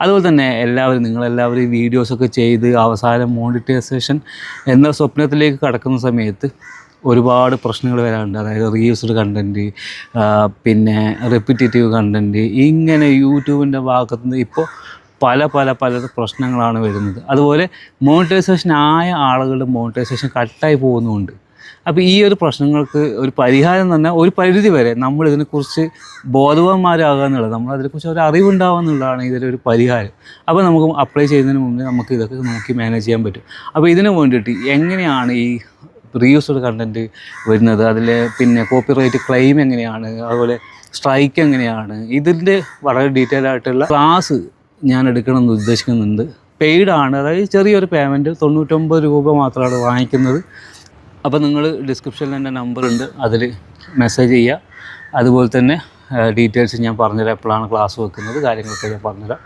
അതുപോലെ തന്നെ നിങ്ങളെല്ലാവരും ഈ വീഡിയോസൊക്കെ ചെയ്ത് അവസാനം മോണിറ്റൈസേഷൻ എന്ന സ്വപ്നത്തിലേക്ക് കടക്കുന്ന സമയത്ത് ഒരുപാട് പ്രശ്നങ്ങൾ വരാറുണ്ട്. അതായത് റീയൂസ്ഡ് കണ്ടൻറ്റ്, പിന്നെ റിപ്പിറ്റേറ്റീവ് കണ്ടൻറ്റ്, ഇങ്ങനെ യൂട്യൂബിൻ്റെ ഭാഗത്ത് നിന്ന് ഇപ്പോൾ പല പ്രശ്നങ്ങളാണ് വരുന്നത്. അതുപോലെ മോണിറ്റൈസേഷൻ ആയ ആളുകളുടെ മോണിറ്റൈസേഷൻ കട്ടായി പോകുന്നുമുണ്ട്. അപ്പോൾ ഈ ഒരു പ്രശ്നങ്ങൾക്ക് ഒരു പരിഹാരം എന്ന് പറഞ്ഞാൽ ഒരു പരിധി വരെ നമ്മൾ ഇതിനെക്കുറിച്ച് ബോധവാന്മാരാകുക എന്നുള്ളത്, നമ്മളതിനെക്കുറിച്ച് ഒരു അറിവുണ്ടാവുക എന്നുള്ളതാണ് ഇതിലൊരു പരിഹാരം. അപ്പോൾ നമുക്ക് അപ്ലൈ ചെയ്യുന്നതിന് മുമ്പ് നമുക്ക് ഇതൊക്കെ നോക്കി മാനേജ് ചെയ്യാൻ പറ്റും. അപ്പോൾ ഇതിന് വേണ്ടിയിട്ട് എങ്ങനെയാണ് ഈ റീയൂസ്ഡ് കണ്ടൻറ്റ് വരുന്നത്, അതിൽ പിന്നെ കോപ്പിറൈറ്റ് ക്ലെയിം എങ്ങനെയാണ്, അതുപോലെ സ്ട്രൈക്ക് എങ്ങനെയാണ്, ഇതിൻ്റെ വളരെ ഡീറ്റെയിൽ ആയിട്ടുള്ള ക്ലാസ് ഞാൻ എടുക്കണമെന്ന് ഉദ്ദേശിക്കുന്നുണ്ട്. പെയ്ഡാണ്, അതായത് ചെറിയൊരു പേയ്മെൻറ്റ് 99 രൂപ മാത്രമാണ് വാങ്ങിക്കുന്നത്. അപ്പോൾ നിങ്ങൾ ഡിസ്ക്രിപ്ഷനിൽ എൻ്റെ നമ്പറുണ്ട്, അതിൽ മെസ്സേജ് ചെയ്യുക. അതുപോലെ തന്നെ ഡീറ്റെയിൽസ് ഞാൻ പറഞ്ഞുതരാം, എപ്പോഴാണ് ക്ലാസ് വെക്കുന്നത്, കാര്യങ്ങളൊക്കെ ഞാൻ പറഞ്ഞുതരാം.